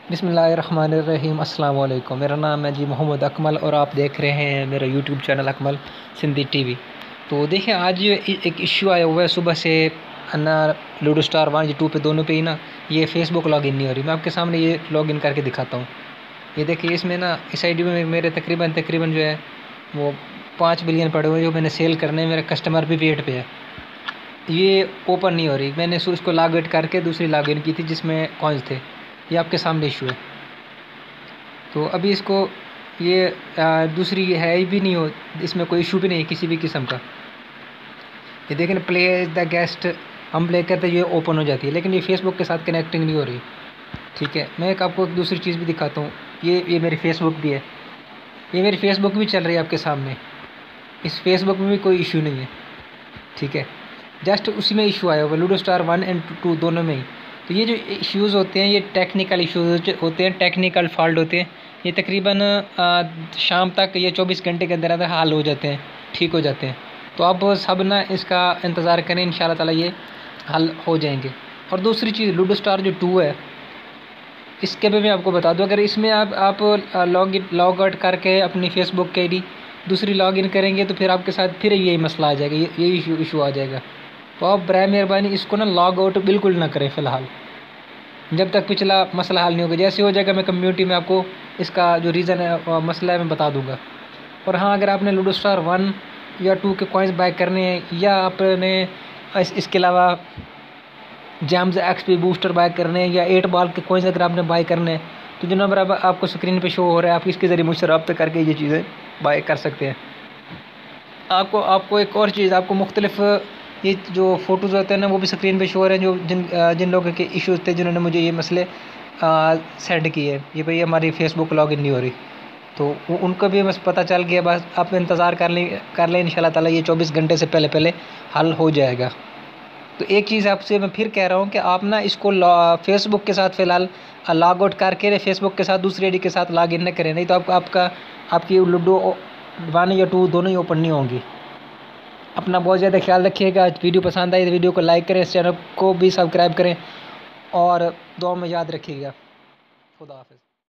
بسم اللہ الرحمن الرحیم۔ السلام علیکم، میرا نام ہے محمد اکمل اور آپ دیکھ رہے ہیں میرا یوٹیوب چینل اکمل سندھی ٹی وی۔ تو دیکھیں آج ایک ایشو آیا ہوا ہے صبح سے نا، لوڈو اسٹار 1 یا 2 پہ دونوں پہ ہی نا یہ فیس بک لاگ ان نہیں ہو رہی۔ میں آپ کے سامنے یہ لاگ ان کر کے دکھاتا ہوں۔ یہ دیکھیے اس میں نا اس آئی ڈی میں میرے تقریباً جو ہے وہ 5 بلین پڑے ہوئے جو میں نے سیل کرنے ہیں، میرا کسٹمر بھی ویٹ پہ ہے۔ یہ اوپن نہیں ہو رہی، میں نے اس کو لاگ آؤٹ کر کے دوسری لاگ ان کی تھی جس میں کوائنس تھے۔ یہ آپ کے سامنے ایشو ہے۔ تو ابھی اس کو یہ دوسری ہے بھی نہیں ہو، اس میں کوئی ایشو بھی نہیں ہے کسی بھی قسم کا۔ یہ دیکھیں پلے دا گیسٹ ہم پلے کرتے یہ اوپن ہو جاتی ہے، لیکن یہ فیس بک کے ساتھ کنیکٹنگ نہیں ہو رہی۔ ٹھیک ہے، میں آپ کو دوسری چیز بھی دکھاتا ہوں۔ یہ میری فیس بک بھی ہے، یہ میری فیس بک بھی چل رہی ہے آپ کے سامنے۔ اس فیس بک میں بھی کوئی ایشو نہیں ہے۔ ٹھیک ہے، جسٹ اسی میں ایشو آیا ہوا لوڈو اسٹار 1 اور 2 دونوں میں ہی۔ تو یہ جو ایشوز ہوتے ہیں یہ ٹیکنیکل ایشوز ہوتے ہیں، ٹیکنیکل فالٹ ہوتے ہیں۔ یہ تقریباً شام تک یہ 24 گھنٹے کے اندر حل ہو جاتے ہیں، ٹھیک ہو جاتے ہیں۔ تو اب سب نا اس کا انتظار کریں، انشاءاللہ تعالی یہ حل ہو جائیں گے۔ اور دوسری چیز لوڈو اسٹار جو 2 ہے اس کے بھی میں آپ کو بتا دوں، اگر اس میں آپ لاگ آؤٹ کر کے اپنی فیس بک کے آئی ڈی دوسری لاگ ان کریں گے تو پھر آپ کے ساتھ پھر یہی مسئلہ آ جائے گا، یہی ایشو آ جائے گا۔ تو آپ برائے مہربانی اس کو نا لاگ آؤٹ بالکل نہ کریں فی الحال، جب تک پچھلا مسئلہ حل نہیں ہوگا۔ جیسے ہو جائے گا میں کمیونٹی میں آپ کو اس کا جو ریزن ہے مسئلہ ہے میں بتا دوں گا۔ اور ہاں، اگر آپ نے لوڈو اسٹار 1 یا 2 کے کوائنس بائی کرنے ہیں یا آپ نے اس کے علاوہ James x P booster by کرنے ہیں یا 8 بال کے کوائنس اگر آپ نے بائی کرنے ہیں تو جو نمبر آپ کو اسکرین پہ شو ہو رہا ہے آپ اس کے ذریعے مجھ سے رابطہ کر کے یہ چیزیں بائی کر سکتے ہیں۔ آپ کو ایک اور چیز، آپ کو مختلف یہ جو فوٹوز ہوتے ہیں نا وہ بھی اسکرین پہ شو ہو رہے ہیں، جو جن لوگوں کے ایشوز تھے جنہوں نے مجھے یہ مسئلے سینڈ کیے، یہ بھئی ہماری فیس بک لاگ ان نہیں ہو رہی، تو ان کو بھی بس پتہ چل گیا۔ بس آپ انتظار کر لیں انشاءاللہ تعالی یہ 24 گھنٹے سے پہلے حل ہو جائے گا۔ تو ایک چیز آپ سے میں پھر کہہ رہا ہوں کہ آپ نا اس کو فیس بک کے ساتھ فی الحال لاگ آؤٹ کر کے فیس بک کے ساتھ دوسری آئی ڈی کے ساتھ لاگ ان نہ کریں، نہیں تو آپ کی لوڈو 1 یا 2 دونوں ہی اوپن نہیں ہوں گی۔ اپنا بہت زیادہ خیال رکھیے گا۔ ویڈیو پسند آئی تو ویڈیو کو لائک کریں، اس چینل کو بھی سبسکرائب کریں اور دعاؤں میں یاد رکھیے گا۔ خدا حافظ۔